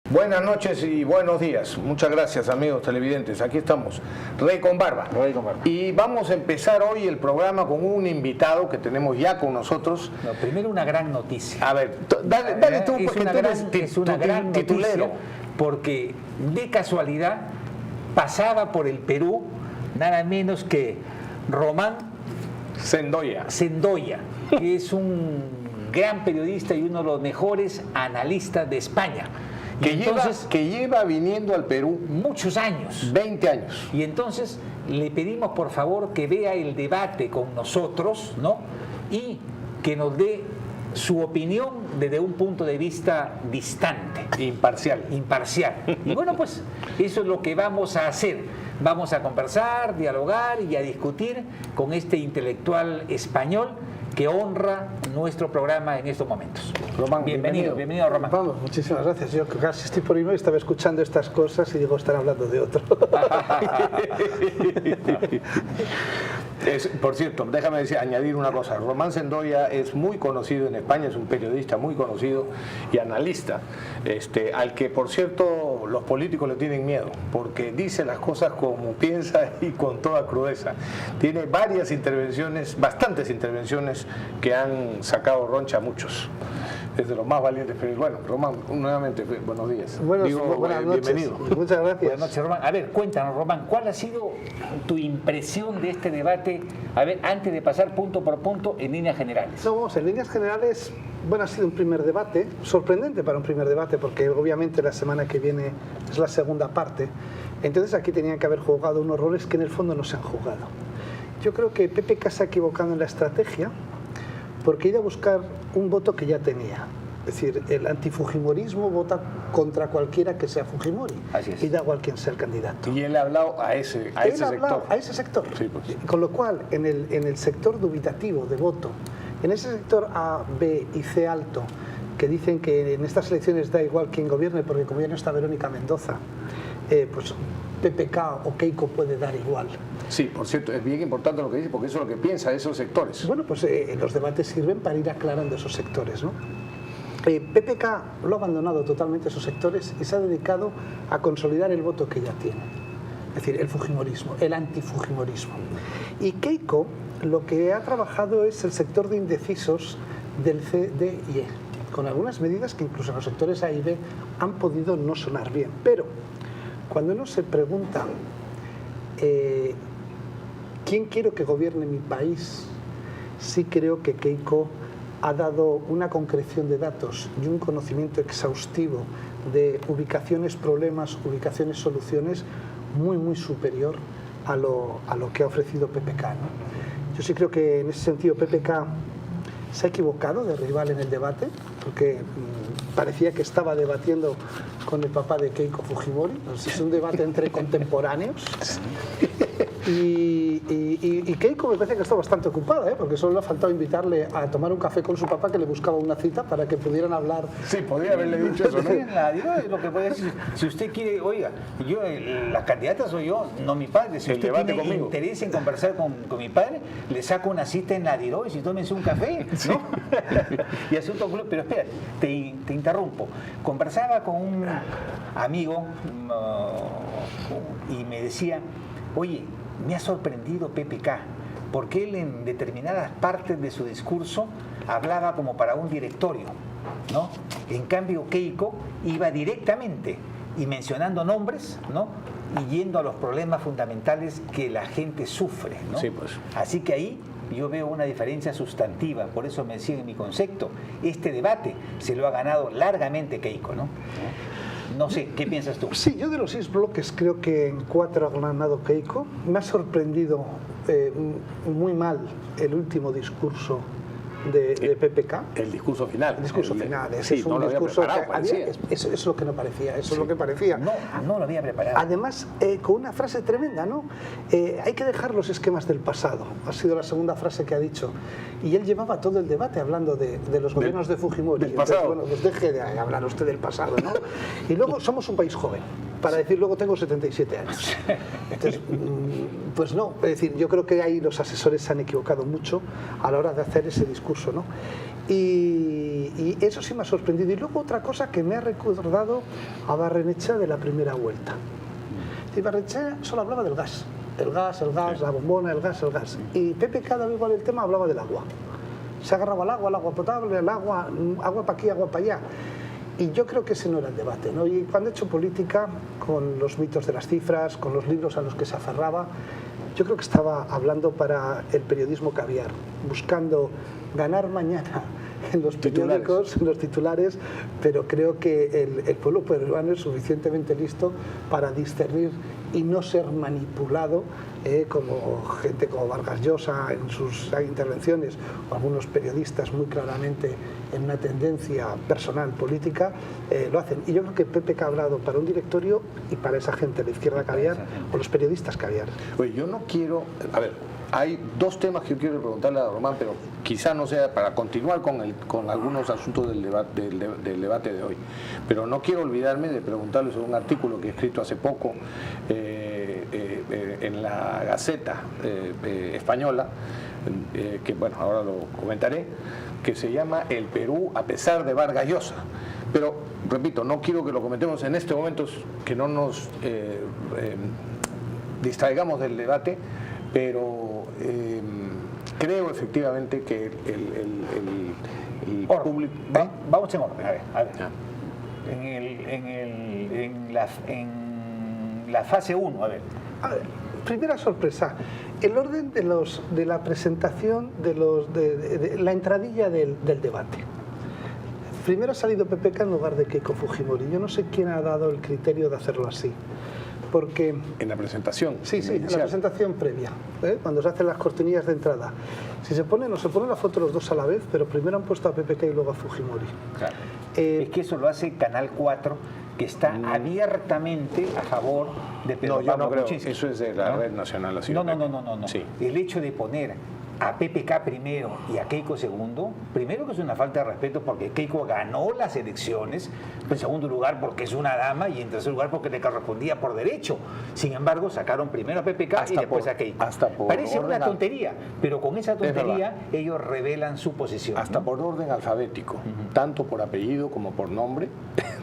Buenas noches y buenos días. Muchas gracias, amigos televidentes. Aquí estamos, Rey con Barba. Rey con Barba. Y vamos a empezar hoy el programa con un invitado que tenemos ya con nosotros. No, primero una gran noticia. A ver, dale tú, porque tú eres es una gran titulero. Noticia, porque de casualidad pasaba por el Perú nada menos que Román Sendoya, que es un gran periodista y uno de los mejores analistas de España. Que lleva viniendo al Perú muchos años. 20 años. Y entonces le pedimos por favor que vea el debate con nosotros, ¿no? Y que nos dé su opinión desde un punto de vista distante. Imparcial. Y bueno, pues eso es lo que vamos a hacer. Vamos a conversar, dialogar y a discutir con este intelectual español que honra nuestro programa en estos momentos. Román, bienvenido Román. Vamos, muchísimas gracias. Yo casi estoy por email, estaba escuchando estas cosas y digo, están hablando de otro. Por cierto, déjame añadir una cosa. Román Sendoya es muy conocido en España, es un periodista muy conocido y analista, al que, por cierto, los políticos le tienen miedo, porque dice las cosas como piensa y con toda crudeza. Tiene varias intervenciones, bastantes intervenciones que han sacado roncha a muchos. Es de los más valientes. Pero bueno, Román, nuevamente, buenos días. Buenas noches. Bienvenido. Muchas gracias. Buenas noches, Román. A ver, cuéntanos, Román, ¿cuál ha sido tu impresión de este debate? A ver, antes de pasar punto por punto, en líneas generales. No, vamos, en líneas generales, bueno, ha sido un primer debate, sorprendente para un primer debate, porque obviamente la semana que viene es la segunda parte. Entonces aquí tenían que haber jugado unos roles que en el fondo no se han jugado. Yo creo que PPK se ha equivocado en la estrategia, porque iba a buscar un voto que ya tenía. Es decir, el antifujimorismo vota contra cualquiera que sea Fujimori. Así es. Y da igual quién sea el candidato. Y él ha hablado a ese sector. A ese sector. Sí, pues. Con lo cual, en el sector dubitativo de voto, en ese sector A, B y C alto, que dicen que en estas elecciones da igual quién gobierne, porque como ya no está Verónica Mendoza, pues PPK o Keiko puede dar igual. Sí, por cierto, es bien importante lo que dice, porque eso es lo que piensa esos sectores. Bueno, pues los debates sirven para ir aclarando esos sectores, ¿no? PPK lo ha abandonado totalmente esos sectores y se ha dedicado a consolidar el voto que ya tiene. Es decir, el fujimorismo, el antifujimorismo. Y Keiko lo que ha trabajado es el sector de indecisos del C, D y E, con algunas medidas que incluso en los sectores A y B han podido no sonar bien. Pero cuando uno se pregunta ¿quién quiero que gobierne mi país? Sí creo que Keiko ha dado una concreción de datos y un conocimiento exhaustivo de ubicaciones, problemas, ubicaciones, soluciones muy, muy superior a lo que ha ofrecido PPK, ¿no? Yo sí creo que en ese sentido PPK se ha equivocado de rival en el debate, porque parecía que estaba debatiendo con el papá de Keiko Fujimori. Entonces, es un debate entre contemporáneos. Y Keiko me parece que está bastante ocupada, porque solo le ha faltado invitarle a tomar un café con su papá, que le buscaba una cita para que pudieran hablar. Sí, podría haberle dicho eso, ¿no? Lo que puede decir, si usted quiere, oiga, yo, la candidata soy yo, no mi padre. Si usted tiene interés en conversar con mi padre, le saco una cita en la Dirois y tómense un café, ¿no? Sí. Y asunto, pero espera, te interrumpo. Conversaba con un amigo y me decía, oye, me ha sorprendido PPK, porque él en determinadas partes de su discurso hablaba como para un directorio, ¿no? En cambio Keiko iba directamente y mencionando nombres, ¿no? Y yendo a los problemas fundamentales que la gente sufre, ¿no? Sí, pues. Así que ahí yo veo una diferencia sustantiva, por eso me sigue mi concepto. Este debate se lo ha ganado largamente Keiko, ¿no? No sé, ¿qué piensas tú? Sí, yo de los 6 bloques creo que en 4 ha ganado Keiko. Me ha sorprendido muy mal el último discurso de PPK. El discurso final. El discurso final. Sí, es un no lo discurso había preparado, eso es lo que no parecía. Eso es lo que parecía. No lo había preparado. Además, con una frase tremenda, ¿no? Hay que dejar los esquemas del pasado. Ha sido la segunda frase que ha dicho. Y él llevaba todo el debate hablando de los gobiernos de Fujimori. Del pasado. Entonces, bueno, pues deje de hablar usted del pasado, ¿no? Y luego somos un país joven. Para decir, luego tengo 77 años. Entonces, pues no. Es decir, yo creo que ahí los asesores se han equivocado mucho a la hora de hacer ese discurso, ¿no? Y Y eso sí me ha sorprendido. Y luego otra cosa que me ha recordado a Barrenechea de la primera vuelta. Y Barrenechea solo hablaba del gas. El gas, la bombona, el gas. Y PPK, da igual el tema, hablaba del agua. Se agarraba al agua potable, agua para aquí, agua para allá. Y yo creo que ese no era el debate, ¿no? Y cuando he hecho política, con los mitos de las cifras, con los libros a los que se aferraba, yo creo que estaba hablando para el periodismo caviar, buscando ganar mañana en los periódicos, en los titulares, pero creo que el pueblo peruano es suficientemente listo para discernir y no ser manipulado como gente como Vargas Llosa en sus intervenciones, o algunos periodistas muy claramente en una tendencia personal política, lo hacen. Y yo creo que PPK ha hablado para un directorio y para esa gente, la izquierda caviar, o los periodistas caviar. Oye, yo no quiero... A ver, hay dos temas que yo quiero preguntarle a Román, pero quizá no sea para continuar con algunos asuntos del debate de hoy. Pero no quiero olvidarme de preguntarle sobre un artículo que he escrito hace poco en la Gaceta española, que bueno, ahora lo comentaré, que se llama El Perú a pesar de Vargas Llosa. Pero, repito, no quiero que lo comentemos en este momento, que no nos distraigamos del debate, pero creo efectivamente que el público... Vamos en orden, a ver. En la fase 1, a ver. Primera sorpresa, el orden de la presentación de la entradilla del debate. Primero ha salido PPK en lugar de Keiko Fujimori. Yo no sé quién ha dado el criterio de hacerlo así. Porque... En la presentación. Sí, en la presentación previa, cuando se hacen las cortinillas de entrada. Si se pone, no se pone la foto los dos a la vez, pero primero han puesto a PPK y luego a Fujimori. Claro. Es que eso lo hace Canal 4, que está abiertamente a favor de Pedro Pablo Pablo Kuczynski. No, eso es de la Red Nacional. No. Sí. El hecho de poner a PPK primero y a Keiko segundo, primero que es una falta de respeto porque Keiko ganó las elecciones, en segundo lugar porque es una dama y en tercer lugar porque le correspondía por derecho. Sin embargo, sacaron primero a PPK y después a Keiko. Parece una tontería, pero con esa tontería ellos revelan su posición. Hasta por orden alfabético, tanto por apellido como por nombre,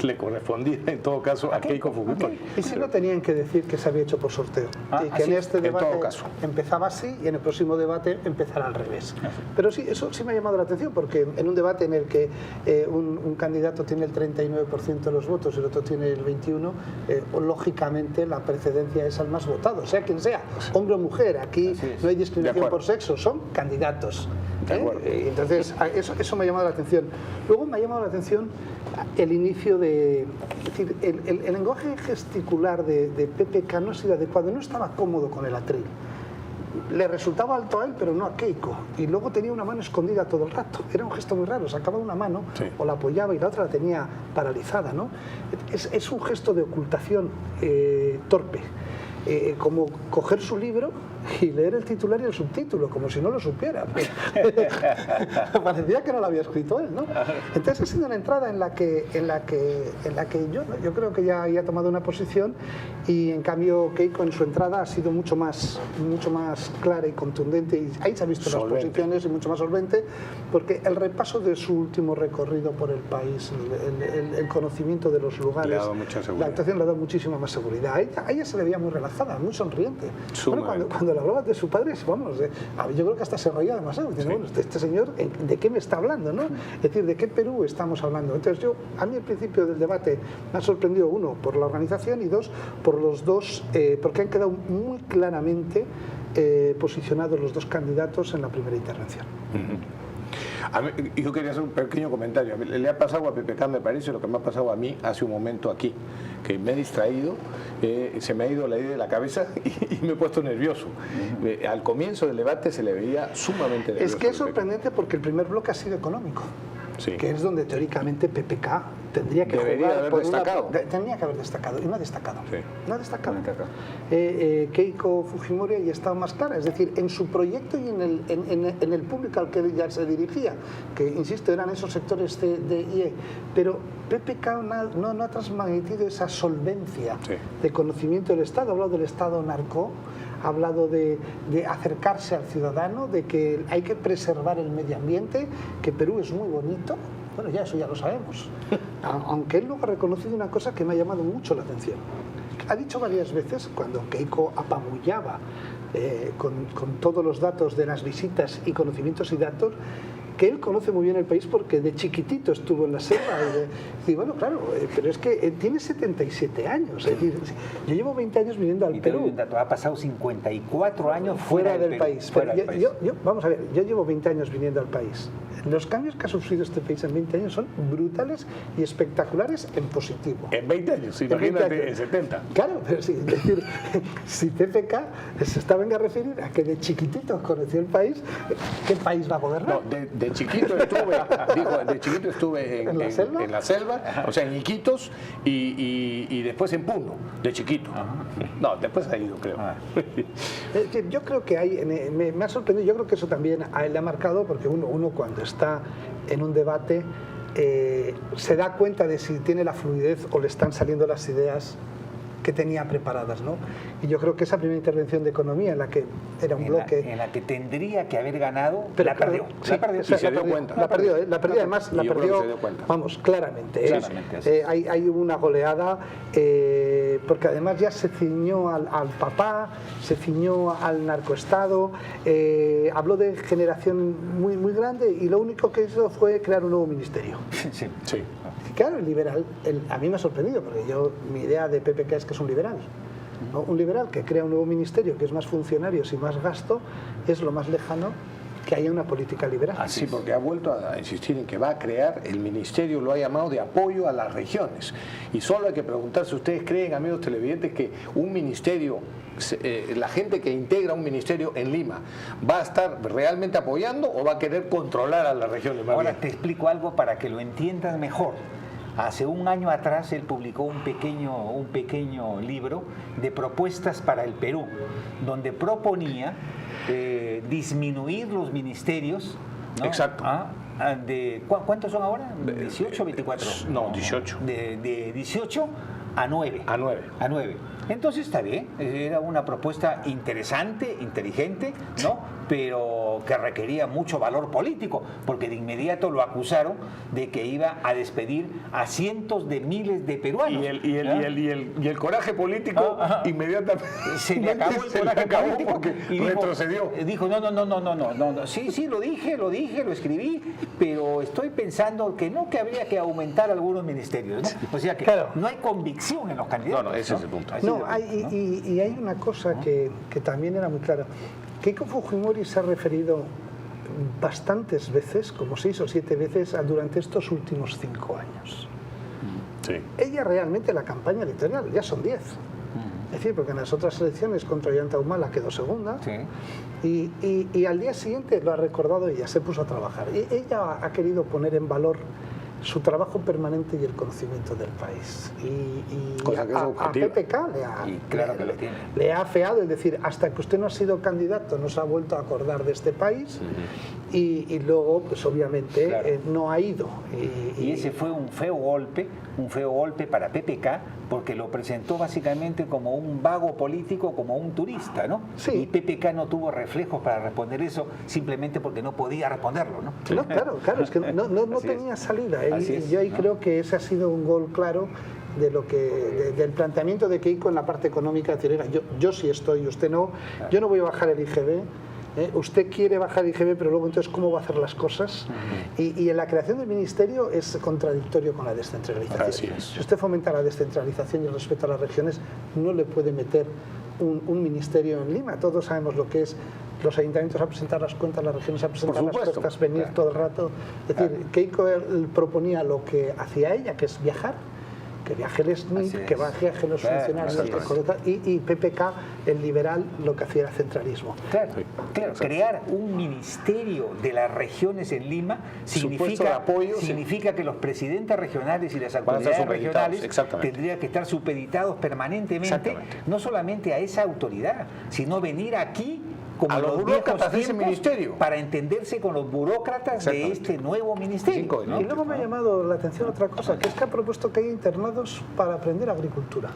le correspondía en todo caso a Keiko Fujimori. Y si no tenían que decir que se había hecho por sorteo, y que en este debate empezaba así y en el próximo debate empezará al revés. Pero sí, eso sí me ha llamado la atención, porque en un debate en el que un candidato tiene el 39% de los votos y el otro tiene el 21%, lógicamente la precedencia es al más votado, sea quien sea, hombre o mujer. Aquí no hay discriminación por sexo, son candidatos. Entonces, eso me ha llamado la atención. Luego me ha llamado la atención el inicio de... Es decir, el lenguaje gesticular de PPK no ha sido adecuado, no estaba cómodo con el atril. Le resultaba alto a él, pero no a Keiko. Y luego tenía una mano escondida todo el rato. Era un gesto muy raro. Sacaba una mano o la apoyaba y la otra la tenía paralizada, ¿no? Es un gesto de ocultación torpe. Como coger su libro y leer el titular y el subtítulo, como si no lo supiera. Parecía que no lo había escrito él, ¿no? Entonces ha sido una entrada en la que yo creo que ya ha tomado una posición, y en cambio Keiko en su entrada ha sido mucho más clara y contundente, y ahí se ha visto las posiciones, y mucho más solvente, porque el repaso de su último recorrido por el país, el conocimiento de los lugares, la actuación le ha dado muchísima más seguridad. A ella se le veía muy relajada, muy sonriente. Bueno, cuando le hablabas de su padre, vamos, yo creo que hasta se reía demasiado. Bueno, este señor, ¿de qué me está hablando, no? Es decir, ¿de qué Perú estamos hablando? Entonces a mí al principio del debate me ha sorprendido, uno, por la organización, y dos, por los dos, porque han quedado muy claramente posicionados los dos candidatos en la primera intervención. Yo quería hacer un pequeño comentario. Le ha pasado a PPK, me parece, lo que me ha pasado a mí hace un momento aquí, que me he distraído, se me ha ido la idea de la cabeza y me he puesto nervioso. Al comienzo del debate se le veía sumamente nervioso. Es que es sorprendente porque el primer bloque ha sido económico. Que es donde teóricamente PPK tendría que haber destacado. Tendría que haber destacado, y no ha destacado. No ha destacado. Keiko Fujimori ya estaba más clara, es decir, en su proyecto y en el público al que ya se dirigía, que insisto, eran esos sectores de IE, pero PPK no ha transmitido esa solvencia de conocimiento del Estado. Ha hablado del Estado narco, ha hablado de acercarse al ciudadano, de que hay que preservar el medio ambiente, que Perú es muy bonito, Bueno, ya eso ya lo sabemos. Aunque él luego ha reconocido una cosa que me ha llamado mucho la atención. Ha dicho varias veces, cuando Keiko apabullaba con todos los datos de las visitas y conocimientos y datos, que él conoce muy bien el país porque de chiquitito estuvo en la selva. Y bueno, claro, pero es que tiene 77 años. Es decir, yo llevo 20 años viviendo al Perú. Ha pasado 54 años fuera del país. Fuera del país. Vamos a ver, yo llevo 20 años viniendo al país. Los cambios que ha sufrido este país en 20 años son brutales y espectaculares en positivo. En 20 años, imagínate en 70. Claro, pero sí, es decir, si PPK se está venga a referir a que de chiquitito conoció el país, ¿qué país va a gobernar? No, de chiquito estuve ¿En la selva? O sea, en Iquitos y después en Puno, de chiquito. No, después ha ido, creo. Yo creo que me ha sorprendido, yo creo que eso también a él le ha marcado, porque uno cuando está en un debate se da cuenta de si tiene la fluidez o le están saliendo las ideas que tenía preparadas, ¿no? Y yo creo que esa primera intervención de economía en la que era un bloque... En la que tendría que haber ganado, pero la perdió. Sí, la perdió. Y se dio cuenta. La perdió, además, la perdió, vamos, claramente. Hay una goleada, porque además ya se ciñó al papá, se ciñó al narcoestado, habló de generación muy, muy grande y lo único que hizo fue crear un nuevo ministerio. Sí. Claro, el liberal, a mí me ha sorprendido, porque mi idea de PPK es que es un liberal. ¿No? Un liberal que crea un nuevo ministerio, que es más funcionarios y más gasto, es lo más lejano que haya una política liberal. Así, porque ha vuelto a insistir en que va a crear el ministerio, lo ha llamado de apoyo a las regiones. Y solo hay que preguntarse, ¿ustedes creen, amigos televidentes, que un ministerio, la gente que integra un ministerio en Lima, va a estar realmente apoyando o va a querer controlar a las regiones? Ahora te explico algo para que lo entiendas mejor. Hace un año atrás él publicó un pequeño libro de propuestas para el Perú, donde proponía disminuir los ministerios, ¿no? Exacto. ¿Cuántos son ahora? ¿18 o 24? No, 18. De 18 a 9. A 9. A 9. Entonces está bien, era una propuesta interesante, inteligente, ¿no? Pero que requería mucho valor político, porque de inmediato lo acusaron de que iba a despedir a cientos de miles de peruanos. Y el coraje político inmediatamente se le acabó el coraje político porque y retrocedió. Dijo, no, sí, lo dije, lo escribí, pero estoy pensando que habría que aumentar algunos ministerios, ¿no? O sea que no hay convicción en los candidatos. No, ese es el punto. Y hay una cosa que también era muy clara. Keiko Fujimori se ha referido bastantes veces, como 6 o 7 veces, durante estos últimos 5 años. Sí. Ella realmente, la campaña electoral, ya son 10. Es decir, porque en las otras elecciones contra Ollanta Humala quedó segunda. Sí. Y al día siguiente lo ha recordado ella, se puso a trabajar. Y ella ha querido poner en valor su trabajo permanente y el conocimiento del país. Cosa que es objetiva. A PPK le ha afeado, es decir, hasta que usted no ha sido candidato no se ha vuelto a acordar de este país. Y luego, pues obviamente, no ha ido. Y ese fue un feo golpe para PPK, porque lo presentó básicamente como un vago político, como un turista, ¿no? Sí. Y PPK no tuvo reflejos para responder eso, simplemente porque no podía responderlo, ¿no? No, claro, es que no tenía salida. Y yo ahí creo que ese ha sido un gol claro de del planteamiento de Keiko en la parte económica, decir, oiga, yo sí estoy, usted no, yo no voy a bajar el IGB. Usted quiere bajar el IGB, pero luego entonces ¿cómo va a hacer las cosas? Y en la creación del ministerio es contradictorio con la descentralización. Así es. Si usted fomenta la descentralización y el respeto a las regiones, no le puede meter un ministerio en Lima. Todos sabemos lo que es los ayuntamientos a presentar las cuentas, las regiones a presentar las cuentas, venir todo el rato. Es decir, Keiko proponía lo que hacía ella, que es viajar, que viaje el SNIP, que viaje los funcionarios, y PPK, el liberal, lo que hacía era centralismo. Claro, crear un ministerio de las regiones en Lima significa que los presidentes regionales y las autoridades regionales tendrían que estar supeditados permanentemente, no solamente a esa autoridad, sino venir aquí como a los burócratas de ese ministerio, para entenderse con los burócratas de este nuevo ministerio, ¿no? Y luego me ha llamado la atención otra cosa, que es que ha propuesto que haya internados para aprender agricultura.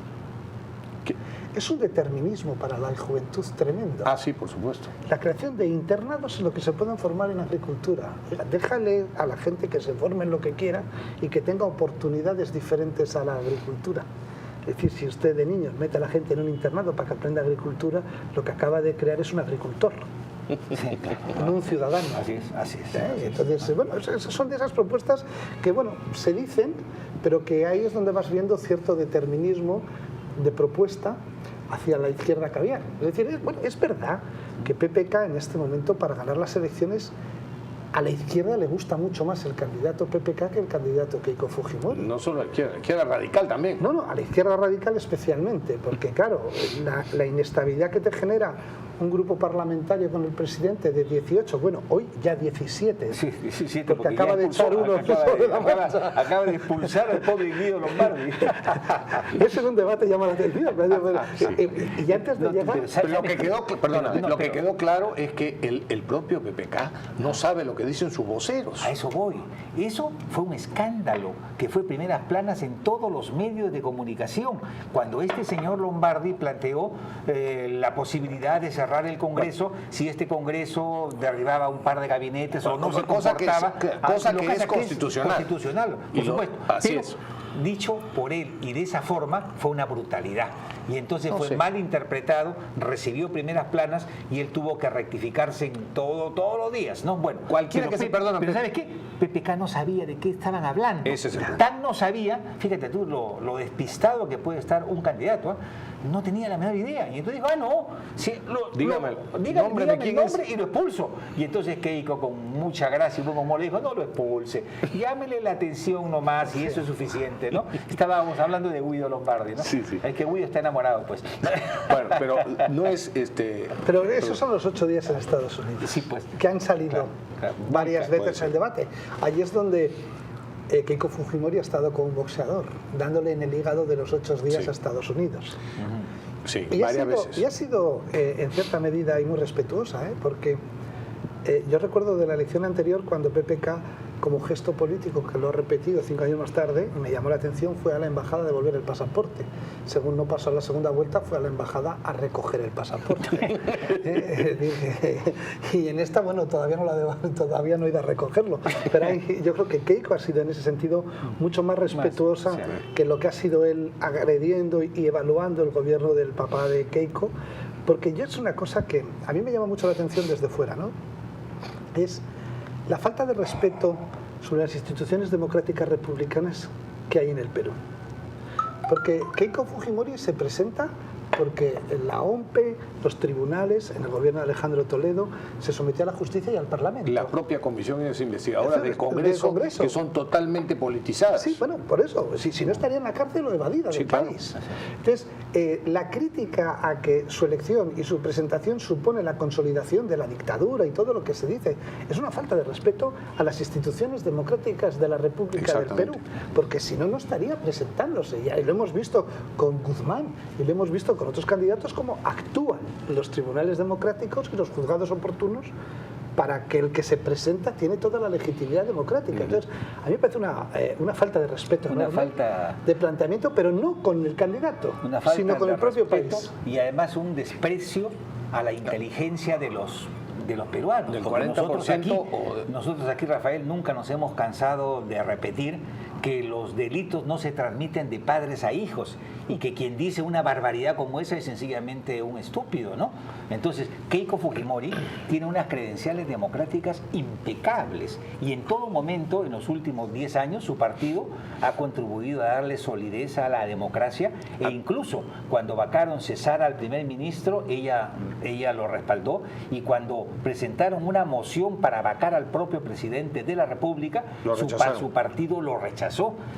es un determinismo para la juventud tremendo. Ah, sí, por supuesto. La creación de internados en lo que se puedan formar en agricultura. Déjale a la gente que se forme en lo que quiera y que tenga oportunidades diferentes a la agricultura. Es decir, si usted de niños mete a la gente en un internado para que aprenda agricultura, lo que acaba de crear es un agricultor. Sí, claro. No un ciudadano. Así es, así es. Entonces, bueno, son de esas propuestas que, bueno, se dicen, pero que ahí es donde vas viendo cierto determinismo de propuesta hacia la izquierda caviar. Es decir, bueno, es verdad que PPK en este momento, para ganar las elecciones, a la izquierda le gusta mucho más el candidato PPK que el candidato Keiko Fujimori. No solo a la izquierda radical también. No, a la izquierda radical especialmente, porque claro, la inestabilidad que te genera un grupo parlamentario con el presidente de 18, bueno, hoy ya 17. Sí, 17, porque acaba de echar uno acaba de expulsar al pobre Guido Lombardi. Ese es un debate llama la atención. Y antes de llegar... Lo que quedó claro es que el propio PPK no sabe lo que dicen sus voceros. A eso voy. Eso fue un escándalo que fue primeras planas en todos los medios de comunicación. Cuando este señor Lombardi planteó la posibilidad de cerrar el Congreso, si este Congreso derribaba un par de gabinetes o no se comportaba, cosa que es constitucional. Constitucional, por supuesto. Así Pero, es. dicho por él y de esa forma, fue una brutalidad. Y entonces fue mal interpretado, recibió primeras planas y él tuvo que rectificarse en todos los días, ¿no? Bueno, cualquiera que se perdona. Pero ¿sabes qué? PPK no sabía de qué estaban hablando. Ese es el punto. Tan no sabía, fíjate tú, lo despistado que puede estar un candidato, ¿eh? No tenía la menor idea. Y entonces dijo, no, dígame el nombre y lo expulso. Y entonces Keiko, con mucha gracia y buen humor, le dijo, no lo expulse, llámele la atención nomás y eso es suficiente, ¿no? Estábamos hablando de Guido Lombardi, ¿no? Sí. El que Guido está enamorado, pues. Bueno, pero no es Pero esos son los 8 días en Estados Unidos. Sí, pues. Que han salido varias veces al debate. Allí es donde Keiko Fujimori ha estado con un boxeador, dándole en el hígado de los 8 días a Estados Unidos. Sí, y varias veces. Y ha sido, en cierta medida, y muy respetuosa, porque yo recuerdo de la elección anterior cuando PPK, como gesto político, que lo ha repetido 5 años más tarde, me llamó la atención, fue a la embajada a devolver el pasaporte. Según no pasó a la segunda vuelta, fue a la embajada a recoger el pasaporte. Y en esta, bueno, todavía no he ido a recogerlo. Pero yo creo que Keiko ha sido en ese sentido mucho más respetuosa que lo que ha sido él agrediendo y evaluando el gobierno del papá de Keiko. Porque yo es una cosa que a mí me llama mucho la atención desde fuera, ¿no? Es la falta de respeto sobre las instituciones democráticas republicanas que hay en el Perú. Porque Keiko Fujimori se presenta porque en la OMPE, los tribunales, en el gobierno de Alejandro Toledo, se sometió a la justicia y al Parlamento. La propia comisión investigadora del Congreso, que son totalmente politizadas. Sí, bueno, por eso, si no estaría en la cárcel o evadida del país. Entonces, la crítica a que su elección y su presentación supone la consolidación de la dictadura y todo lo que se dice, es una falta de respeto a las instituciones democráticas de la República del Perú, porque si no, no estaría presentándose. Y lo hemos visto con Guzmán y lo hemos visto con otros candidatos cómo actúan los tribunales democráticos y los juzgados oportunos para que el que se presenta tiene toda la legitimidad democrática. Entonces, a mí me parece una falta de respeto, una falta de planteamiento, pero no con el candidato, sino con el propio país. Y además un desprecio a la inteligencia de los peruanos. Del 40%. Nosotros aquí, Rafael, nunca nos hemos cansado de repetir que los delitos no se transmiten de padres a hijos y que quien dice una barbaridad como esa es sencillamente un estúpido, ¿no? Entonces, Keiko Fujimori tiene unas credenciales democráticas impecables y en todo momento, en los últimos 10 años, su partido ha contribuido a darle solidez a la democracia e incluso cuando vacaron cesar al primer ministro, ella lo respaldó y cuando presentaron una moción para vacar al propio presidente de la República, su partido lo rechazó.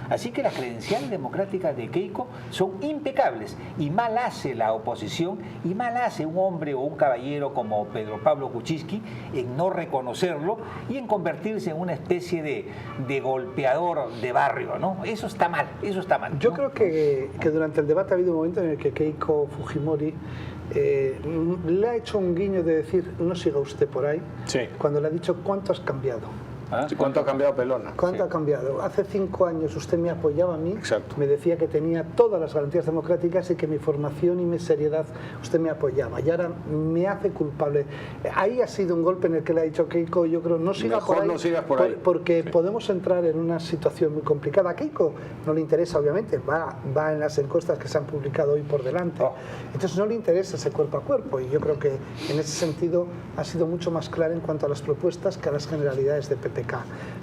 Así que las credenciales democráticas de Keiko son impecables y mal hace la oposición y mal hace un hombre o un caballero como Pedro Pablo Kuczynski en no reconocerlo y en convertirse en una especie de golpeador de barrio, ¿no? Eso está mal, eso está mal, ¿no? Yo creo que durante el debate ha habido un momento en el que Keiko Fujimori le ha hecho un guiño de decir no siga usted por ahí, cuando le ha dicho ¿cuánto has cambiado? ¿Ah? ¿Cuánto ha cambiado Pelona? ¿Cuánto ha cambiado? Hace 5 años usted me apoyaba a mí, Exacto. me decía que tenía todas las garantías democráticas y que mi formación y mi seriedad usted me apoyaba. Y ahora me hace culpable. Ahí ha sido un golpe en el que le ha dicho Keiko, yo creo, no siga Mejor por ahí. no sigas por ahí. Porque podemos entrar en una situación muy complicada. A Keiko no le interesa, obviamente, va en las encuestas que se han publicado hoy por delante. Entonces no le interesa ese cuerpo a cuerpo. Y yo creo que en ese sentido ha sido mucho más clara en cuanto a las propuestas que a las generalidades de PPK.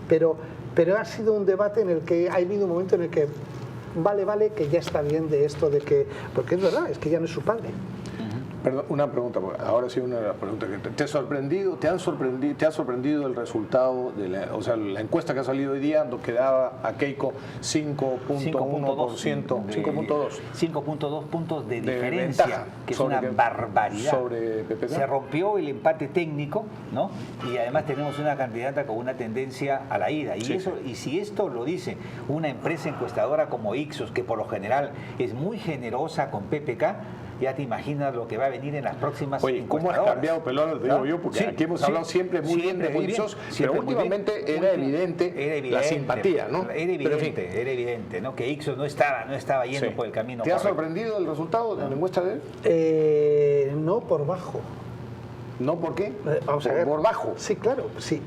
Pero ha sido un debate en el que ha habido un momento en el que vale, que ya está bien de esto de que... Porque es verdad, es que ya no es su padre. Perdón, una pregunta, ahora sí una de las preguntas que te ha sorprendido el resultado de la encuesta que ha salido hoy día, que daba a Keiko 5.1%, 5.2 puntos de diferencia, ventaja, que es una barbaridad. Sobre PPK. Se rompió el empate técnico, ¿no? Y además tenemos una candidata con una tendencia a la ida. Y si esto lo dice una empresa encuestadora como Ipsos, que por lo general es muy generosa con PPK, ya te imaginas lo que va a venir en las próximas encuestadoras. ¿Cómo has cambiado, Pelona? Te digo yo, porque aquí hemos hablado siempre muy bien de Ipsos, pero últimamente era evidente la simpatía, ¿no? Era evidente, ¿no? Que Ipsos no estaba yendo por el camino. ¿Te ha sorprendido el resultado de la encuesta de él? No, por bajo. ¿No por qué? Vamos a ver. Por bajo. Sí, claro. Sí,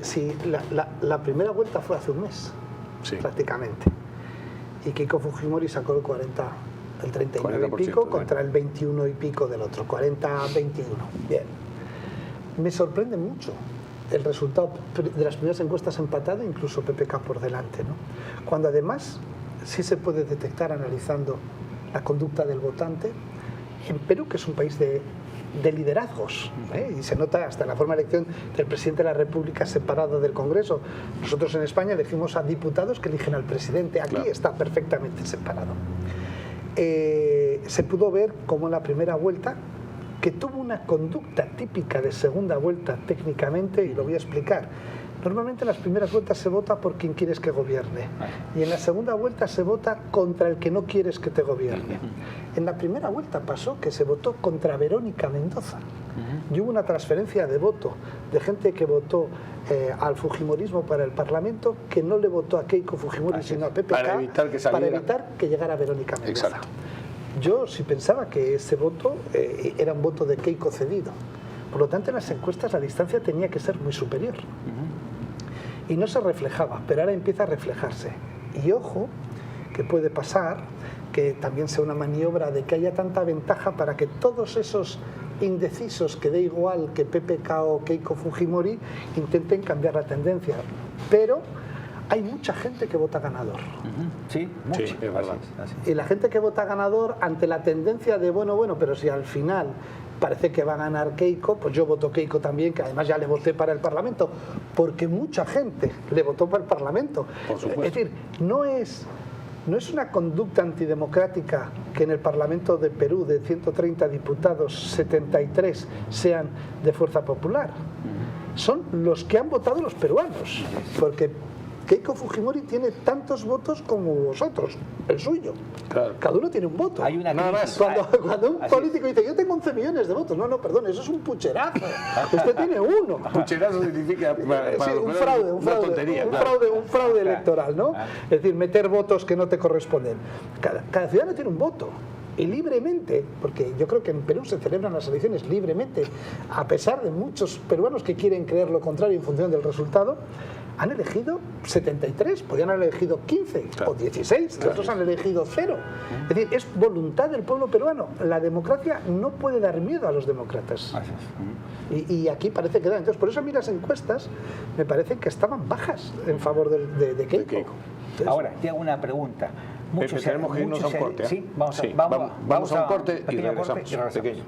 la primera vuelta fue hace un mes, prácticamente. Y Keiko Fujimori sacó el 39 y pico contra el 21 y pico del otro, 40-21. Bien. Me sorprende mucho el resultado de las primeras encuestas empatado, incluso PPK por delante, ¿no? Cuando además sí se puede detectar analizando la conducta del votante en Perú, que es un país de liderazgos, y se nota hasta en la forma de elección del presidente de la República separado del Congreso. Nosotros en España elegimos a diputados que eligen al presidente, aquí está perfectamente separado. Se pudo ver como en la primera vuelta, que tuvo una conducta típica de segunda vuelta técnicamente, y lo voy a explicar. Normalmente en las primeras vueltas se vota por quien quieres que gobierne, y en la segunda vuelta se vota contra el que no quieres que te gobierne. En la primera vuelta pasó que se votó contra Verónica Mendoza, y hubo una transferencia de voto de gente que votó al fujimorismo para el Parlamento, que no le votó a Keiko Fujimori sino a PPK, para evitar que llegara Verónica Mendoza. Exacto. Yo sí pensaba que ese voto era un voto de Keiko cedido. Por lo tanto, en las encuestas la distancia tenía que ser muy superior. Y no se reflejaba, pero ahora empieza a reflejarse. Y ojo, que puede pasar que también sea una maniobra de que haya tanta ventaja para que todos esos indecisos que dé igual que PPK o Keiko Fujimori intenten cambiar la tendencia. Pero hay mucha gente que vota ganador. Sí, mucha. Sí, es verdad. Y la gente que vota ganador, ante la tendencia de bueno, pero si al final parece que va a ganar Keiko, pues yo voto Keiko también, que además ya le voté para el Parlamento, porque mucha gente le votó para el Parlamento. Por supuesto. Es decir, no es una conducta antidemocrática que en el Parlamento de Perú, de 130 diputados, 73 sean de Fuerza Popular. Son los que han votado los peruanos, porque Keiko Fujimori tiene tantos votos como vosotros, el suyo. Claro. Cada uno tiene un voto. Hay una Nada más. Cuando un político dice, yo tengo 11 millones de votos. No, perdón, eso es un pucherazo. Usted tiene uno. Pucherazo significa sí, un fraude electoral, ¿no? Es decir, meter votos que no te corresponden. Cada ciudadano tiene un voto. Y libremente, porque yo creo que en Perú se celebran las elecciones libremente, a pesar de muchos peruanos que quieren creer lo contrario en función del resultado, han elegido 73, podrían haber elegido 15 o 16, otros han elegido 0. Es decir, es voluntad del pueblo peruano. La democracia no puede dar miedo a los demócratas. Y aquí parece que da. Entonces, por eso a mí las encuestas me parecen que estaban bajas en favor de Keiko. Entonces, ahora, te hago una pregunta. Tenemos que irnos a un corte. Sí, vamos a un corte y regresamos. Pequeño.